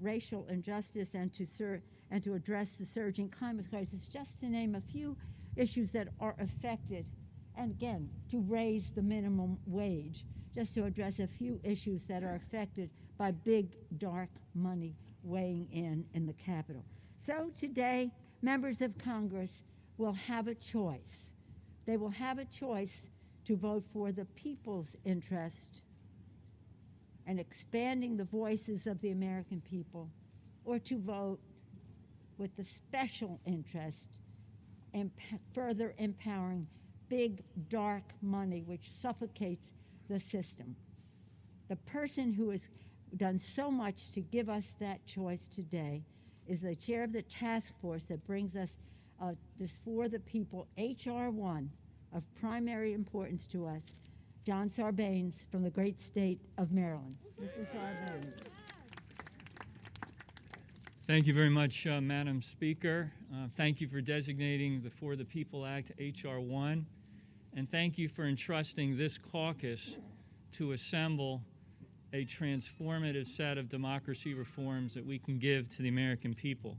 racial injustice and to address the surging climate crisis, just to name a few issues that are affected, and again, to raise the minimum wage, just to address a few issues that are affected by big, dark money weighing in the Capitol. So today, members of Congress will have a choice. They will have a choice to vote for the people's interest and expanding the voices of the American people, or to vote with the special interest and further empowering big, dark money, which suffocates the system. The person who has done so much to give us that choice today is the chair of the task force that brings us this For the People, H.R. 1, of primary importance to us, John Sarbanes from the great state of Maryland. Mr. Sarbanes. Thank you very much, Madam Speaker. Thank you for designating the For the People Act, H.R. 1, and thank you for entrusting this caucus to assemble a transformative set of democracy reforms that we can give to the American people.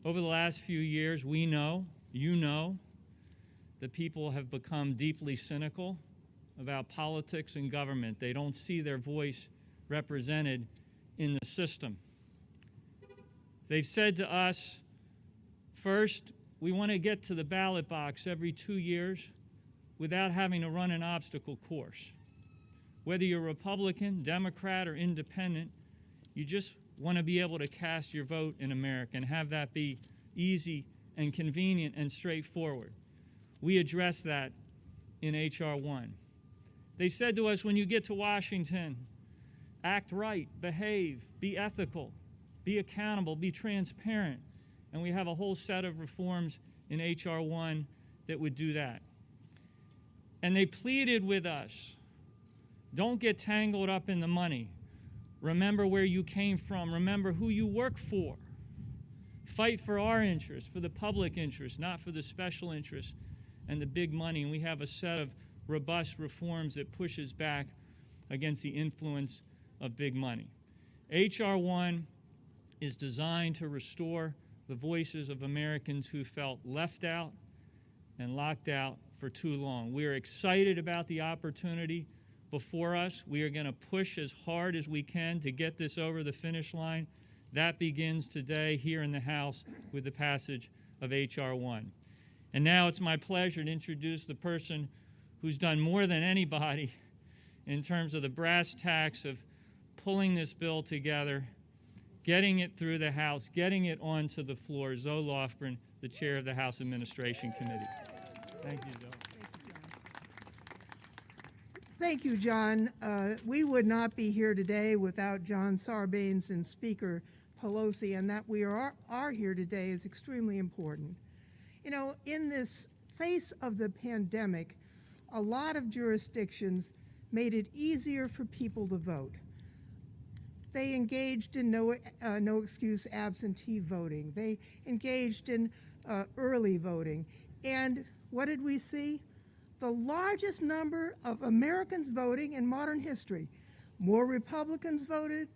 Over the last few years, we know, you know, the people have become deeply cynical about politics and government. They don't see their voice represented in the system. They've said to us, first, we want to get to the ballot box every 2 years without having to run an obstacle course. Whether you're Republican, Democrat, or Independent, you just want to be able to cast your vote in America and have that be easy and convenient and straightforward. We address that in H.R. 1. They said to us, when you get to Washington, act right, behave, be ethical, be accountable, be transparent. And we have a whole set of reforms in H.R. 1 that would do that. And they pleaded with us, don't get tangled up in the money. Remember where you came from. Remember who you work for. Fight for our interests, for the public interest, not for the special interests and the big money. And we have a set of robust reforms that pushes back against the influence of big money. H.R. 1 is designed to restore the voices of Americans who felt left out and locked out for too long. We are excited about the opportunity before us. We are going to push as hard as we can to get this over the finish line. That begins today here in the House with the passage of H.R. 1. And now it's my pleasure to introduce the person who's done more than anybody in terms of the brass tacks of pulling this bill together, getting it through the House, getting it onto the floor, Zoe Lofgren, the chair of the House Administration Committee. Thank you, Zoe. Thank you, John. We would not be here today without John Sarbanes and Speaker Pelosi, and that we are here today is extremely important. You know, in this face of the pandemic, a lot of jurisdictions made it easier for people to vote. They engaged in no excuse absentee voting. They engaged in early voting. And what did we see? The largest number of Americans voting in modern history. More Republicans voted,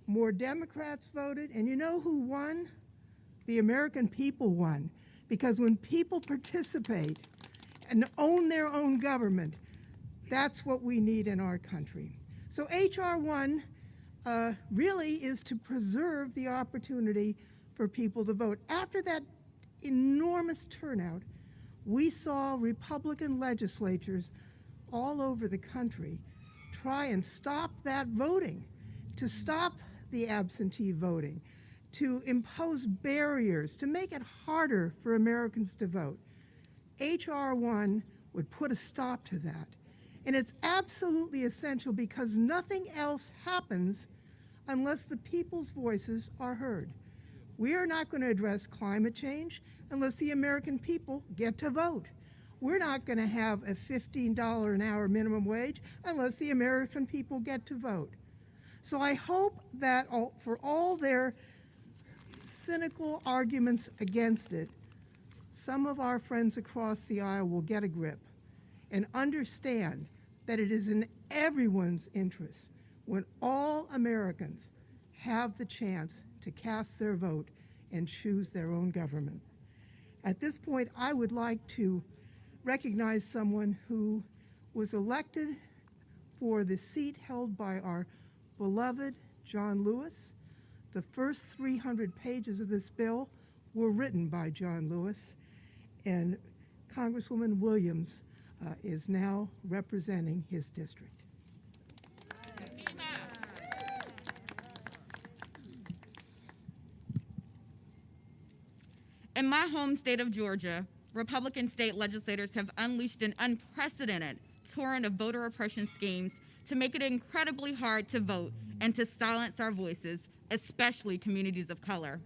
more Democrats voted, and you know who won? The American people won. Because when people participate and own their own government, that's what we need in our country. So H.R. 1 really is to preserve the opportunity for people to vote. After that enormous turnout, we saw Republican legislatures all over the country try and stop that voting, to stop the absentee voting, to impose barriers, to make it harder for Americans to vote. H.R. 1 would put a stop to that. And it's absolutely essential because nothing else happens unless the people's voices are heard. We are not going to address climate change unless the American people get to vote. We're not going to have a $15 an hour minimum wage unless the American people get to vote. So I hope that for all their cynical arguments against it, some of our friends across the aisle will get a grip and understand that it is in everyone's interest when all Americans have the chance to cast their vote and choose their own government. At this point, I would like to recognize someone who was elected for the seat held by our beloved John Lewis. The first 300 pages of this bill were written by John Lewis, and Congresswoman Williams is now representing his district. In my home state of Georgia, Republican state legislators have unleashed an unprecedented torrent of voter oppression schemes to make it incredibly hard to vote and to silence our voices, especially communities of color.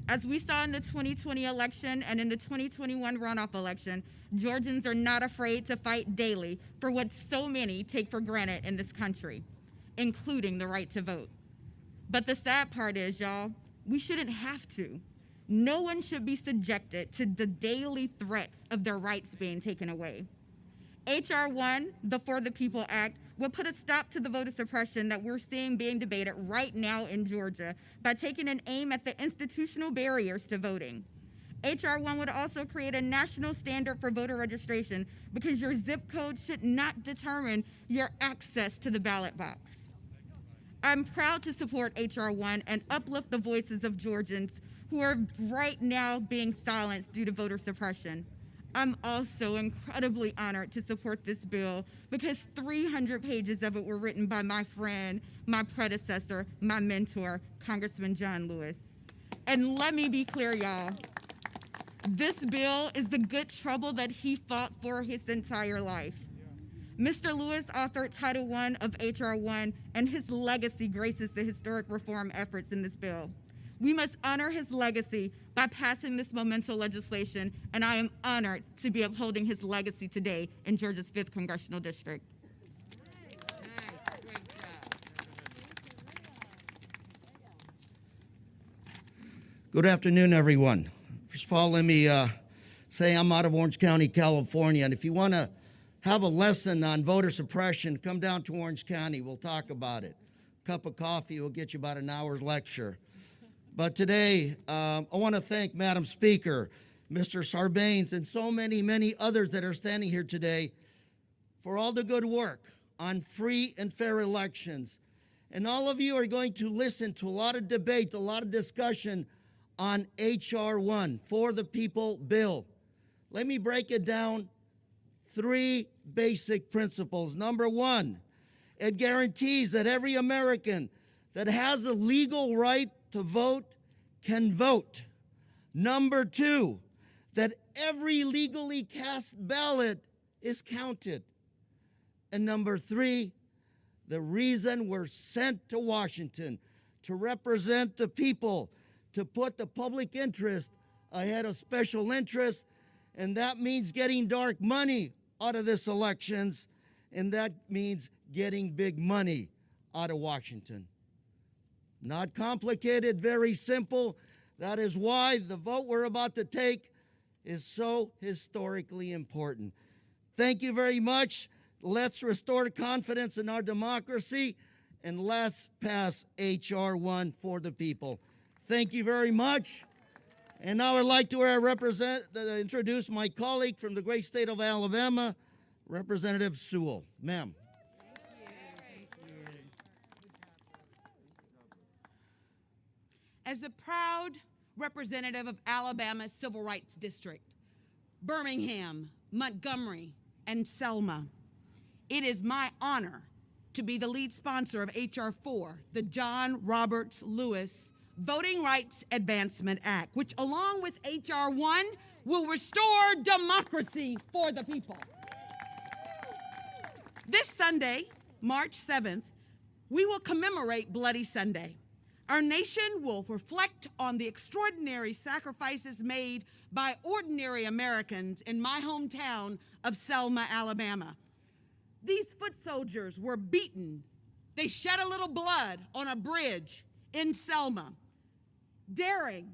As we saw in the 2020 election and in the 2021 runoff election, Georgians are not afraid to fight daily for what so many take for granted in this country, including the right to vote. But the sad part is, y'all, we shouldn't have to. No one should be subjected to the daily threats of their rights being taken away. H.R. 1, the For the People Act, will put a stop to the voter suppression that we're seeing being debated right now in Georgia by taking an aim at the institutional barriers to voting. H.R. 1 would also create a national standard for voter registration because your zip code should not determine your access to the ballot box. I'm proud to support H.R. 1 and uplift the voices of Georgians who are right now being silenced due to voter suppression. I'm also incredibly honored to support this bill because 300 pages of it were written by my friend, my predecessor, my mentor, Congressman John Lewis. And let me be clear, y'all, this bill is the good trouble that he fought for his entire life. Mr. Lewis authored Title I of H.R. 1, and his legacy graces the historic reform efforts in this bill. We must honor his legacy by passing this momentous legislation, and I am honored to be upholding his legacy today in Georgia's 5th Congressional District. Good afternoon, everyone. First of all, let me say I'm out of Orange County, California, and if you want to have a lesson on voter suppression, come down to Orange County. We'll talk about it. A cup of coffee will get you about an hour's lecture. But today, I want to thank Madam Speaker, Mr. Sarbanes, and so many others that are standing here today for all the good work on free and fair elections. And all of you are going to listen to a lot of debate, a lot of discussion on H.R. 1, For the People bill. Let me break it down. 3 basic principles. Number 1, it guarantees that every American that has a legal right to vote can vote. Number 2, that every legally cast ballot is counted. And number 3, the reason we're sent to Washington to represent the people, to put the public interest ahead of special interest, and that means getting dark money out of this elections, and that means getting big money out of Washington. Not complicated, very simple. That is why the vote we're about to take is so historically important. Thank you very much. Let's restore confidence in our democracy, and let's pass H.R. 1 for the people. Thank you very much. And now I'd like to introduce my colleague from the great state of Alabama, Representative Sewell. Ma'am. As the proud representative of Alabama's Civil Rights District, Birmingham, Montgomery, and Selma, it is my honor to be the lead sponsor of H.R. 4, the John Roberts Lewis Voting Rights Advancement Act, which along with H.R. 1 will restore democracy for the people. This Sunday, March 7th, we will commemorate Bloody Sunday. Our nation will reflect on the extraordinary sacrifices made by ordinary Americans in my hometown of Selma, Alabama. These foot soldiers were beaten. They shed a little blood on a bridge in Selma, daring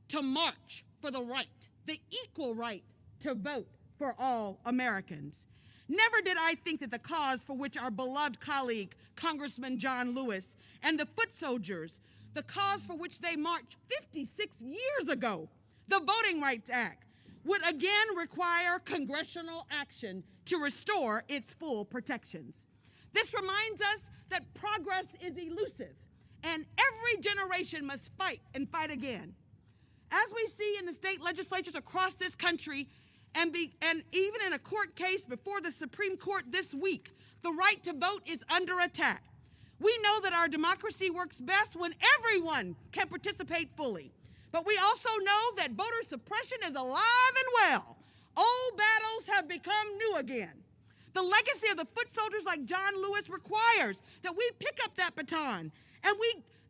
to march for the right, the equal right to vote for all Americans. Never did I think that the cause for which our beloved colleague, Congressman John Lewis, and the foot soldiers the cause for which they marched 56 years ago, the Voting Rights Act, would again require congressional action to restore its full protections. This reminds us that progress is elusive, and every generation must fight and fight again. As we see in the state legislatures across this country, and even in a court case before the Supreme Court this week, the right to vote is under attack. We know that our democracy works best when everyone can participate fully. But we also know that voter suppression is alive and well. Old battles have become new again. The legacy of the foot soldiers like John Lewis requires that we pick up that baton, and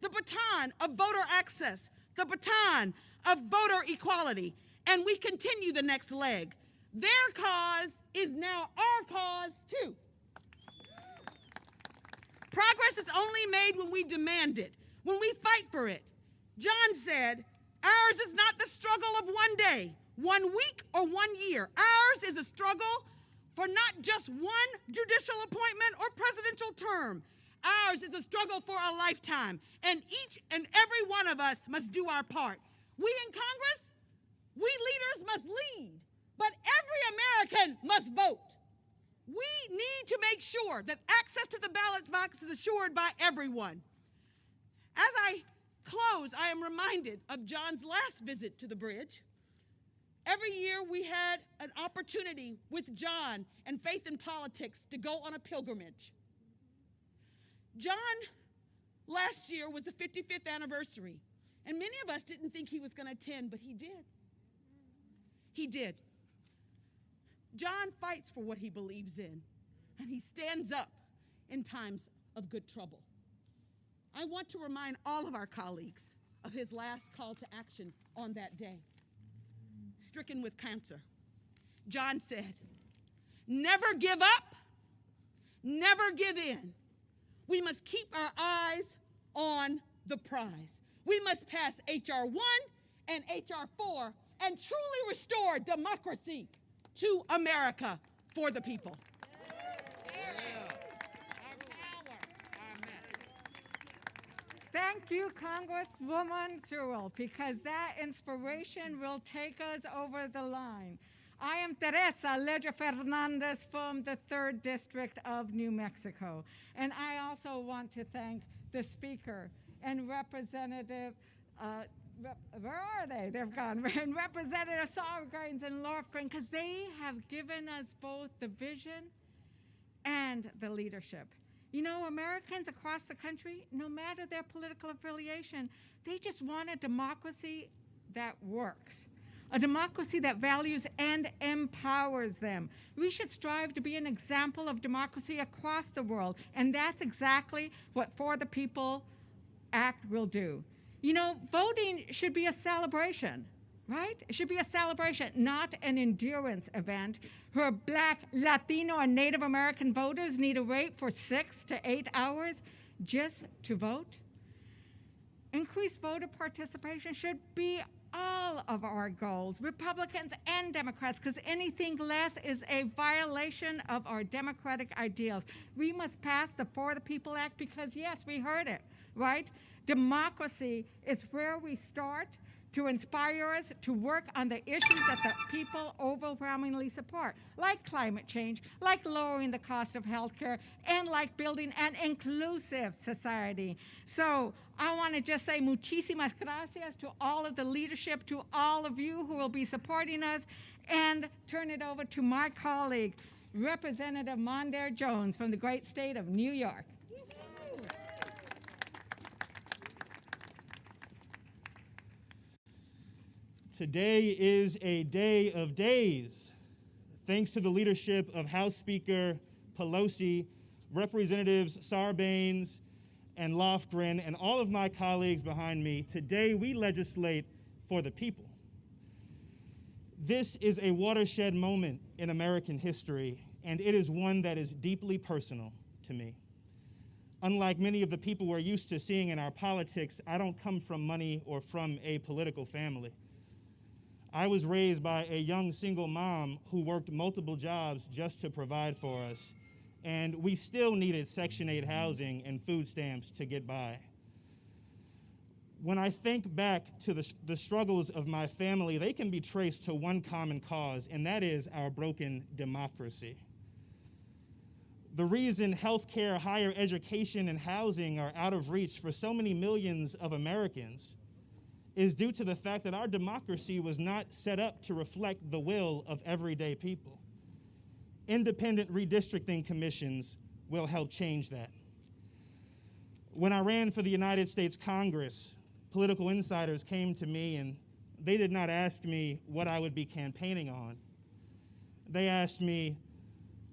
the baton of voter access, the baton of voter equality, and we continue the next leg. Their cause is now our cause too. Progress is only made when we demand it, when we fight for it. John said, ours is not the struggle of one day, 1 week, or 1 year. Ours is a struggle for not just one judicial appointment or presidential term. Ours is a struggle for a lifetime, and each and every one of us must do our part. We in Congress, we leaders must lead, but every American must vote. We need to make sure that access to the ballot box is assured by everyone. As I close, I am reminded of John's last visit to the bridge. Every year we had an opportunity with John and Faith in Politics to go on a pilgrimage. John, last year was the 55th anniversary, and many of us didn't think he was going to attend, but he did. He did. John fights for what he believes in, and he stands up in times of good trouble. I want to remind all of our colleagues of his last call to action on that day. Stricken with cancer, John said, never give up, never give in. We must keep our eyes on the prize. We must pass H.R. 1 and H.R. 4 and truly restore democracy to America for the people. Thank you, Congresswoman Sewell, because that inspiration will take us over the line. I am Teresa Ledger Fernandez from the 3rd District of New Mexico, and I also want to thank the Speaker and Representative where are they? They've gone. And Representative Sargains and Lofgren, because they have given us both the vision and the leadership. You know, Americans across the country, no matter their political affiliation, they just want a democracy that works, a democracy that values and empowers them. We should strive to be an example of democracy across the world, and that's exactly what For the People Act will do. You know, voting should be a celebration, right? It should be a celebration, not an endurance event where Black, Latino, and Native American voters need to wait for 6 to 8 hours just to vote. Increased voter participation should be all of our goals, Republicans and Democrats, because anything less is a violation of our democratic ideals. We must pass the For the People Act because, yes, we heard it, right? Democracy is where we start to inspire us to work on the issues that the people overwhelmingly support, like climate change, like lowering the cost of healthcare, and like building an inclusive society. So I want to just say muchísimas gracias to all of the leadership, to all of you who will be supporting us, and turn it over to my colleague, Representative Mondaire Jones from the great state of New York. Today is a day of days. Thanks to the leadership of House Speaker Pelosi, Representatives Sarbains and Lofgren, and all of my colleagues behind me, today we legislate for the people. This is a watershed moment in American history, and it is one that is deeply personal to me. Unlike many of the people we're used to seeing in our politics, I don't come from money or from a political family. I was raised by a young single mom who worked multiple jobs just to provide for us, and we still needed Section 8 housing and food stamps to get by. When I think back to the struggles of my family, they can be traced to one common cause, and that is our broken democracy. The reason healthcare, higher education, and housing are out of reach for so many millions of Americans is due to the fact that our democracy was not set up to reflect the will of everyday people. Independent redistricting commissions will help change that. When I ran for the United States Congress, political insiders came to me and they did not ask me what I would be campaigning on. They asked me,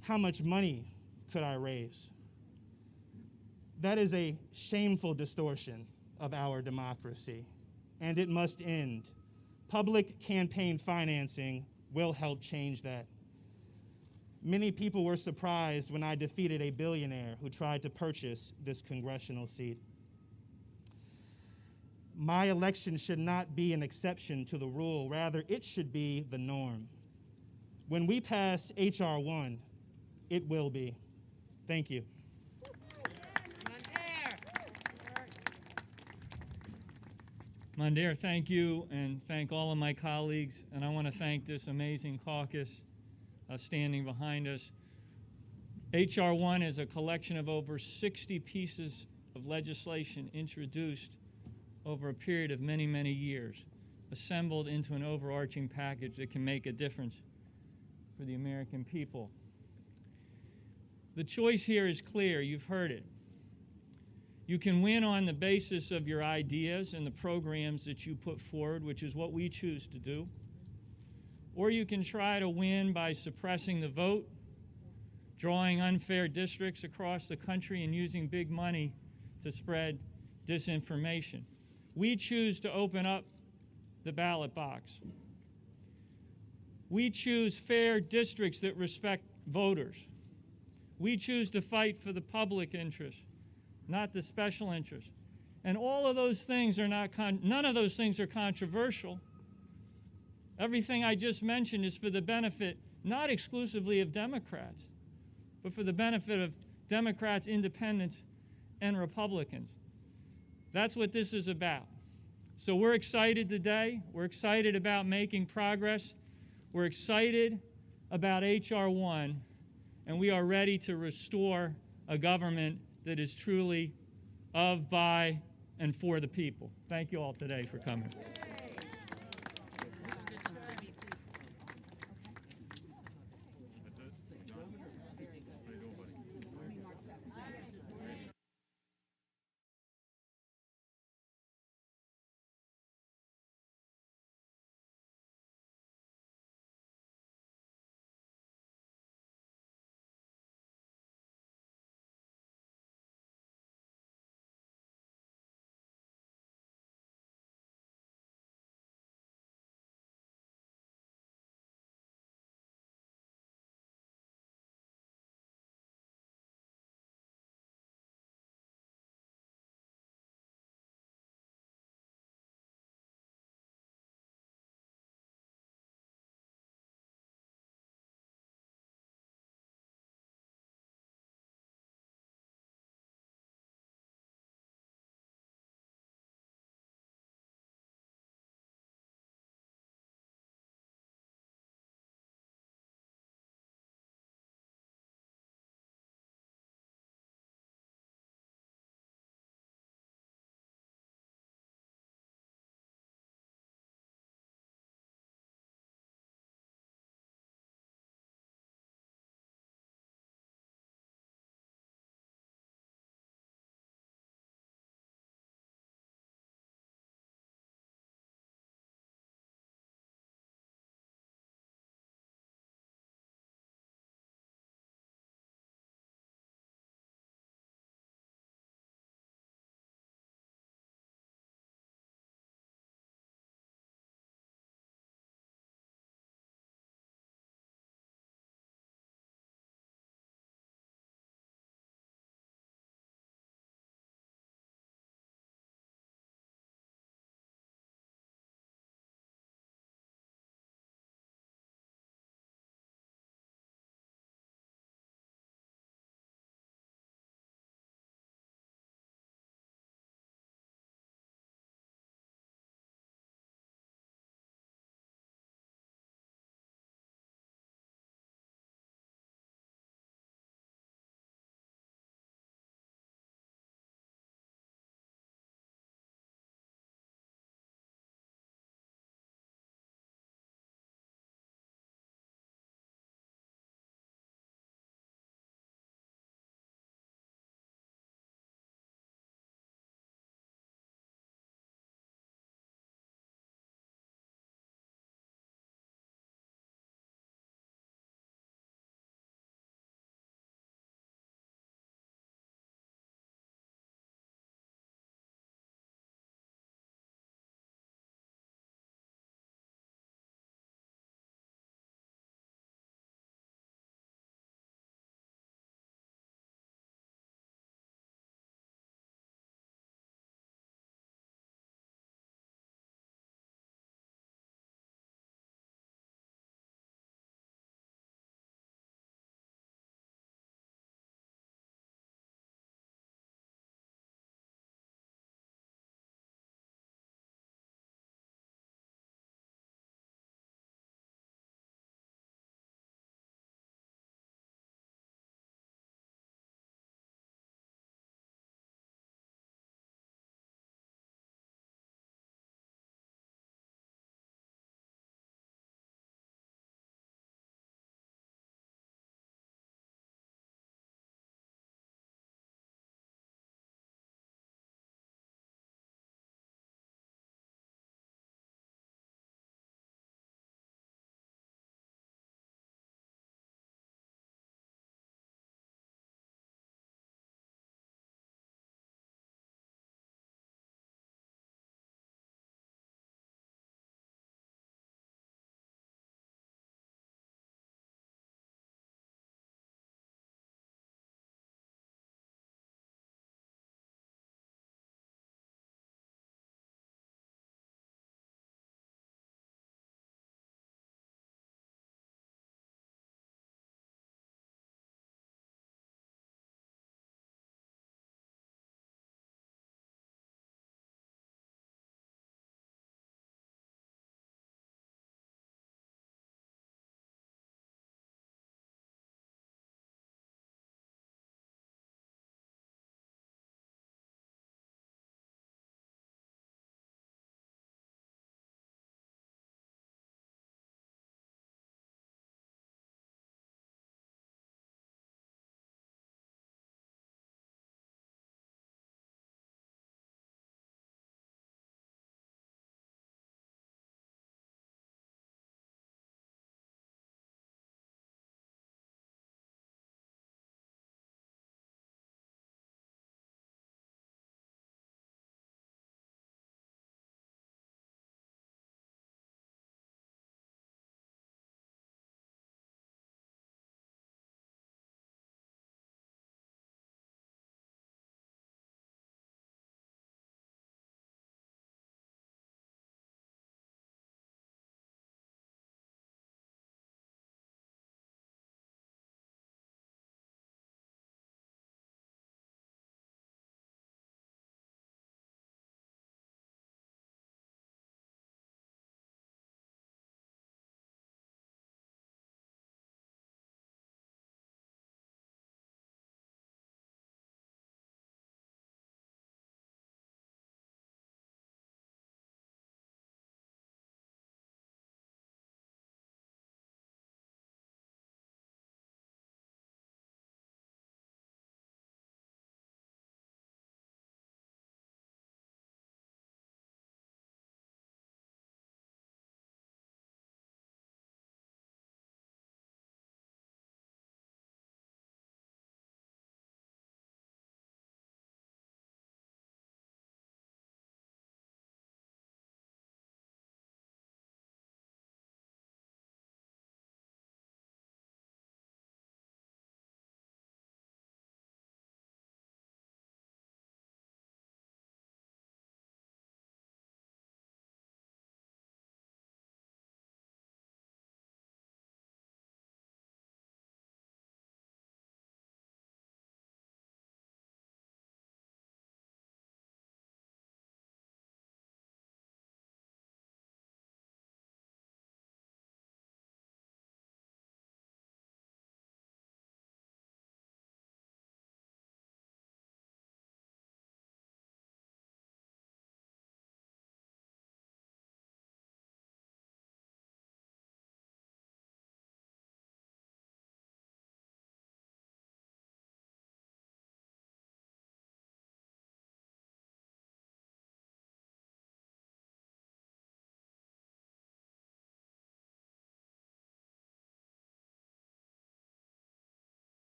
how much money could I raise? That is a shameful distortion of our democracy, and it must end. Public campaign financing will help change that. Many people were surprised when I defeated a billionaire who tried to purchase this congressional seat. My election should not be an exception to the rule. Rather, it should be the norm. When we pass H.R. 1, it will be. Thank you. Mandir, thank you, and thank all of my colleagues. And I want to thank this amazing caucus standing behind us. H.R. 1 is a collection of over 60 pieces of legislation introduced over a period of many, many years, assembled into an overarching package that can make a difference for the American people. The choice here is clear. You've heard it. You can win on the basis of your ideas and the programs that you put forward, which is what we choose to do. Or you can try to win by suppressing the vote, drawing unfair districts across the country, and using big money to spread disinformation. We choose to open up the ballot box. We choose fair districts that respect voters. We choose to fight for the public interest, not the special interest. And all of those things are none of those things are controversial. Everything I just mentioned is for the benefit, not exclusively of Democrats, but for the benefit of Democrats, independents, and Republicans. That's what this is about. So we're excited today. We're excited about making progress. We're excited about H.R. 1, and we are ready to restore a government that is truly of, by, and for the people. Thank you all today for coming.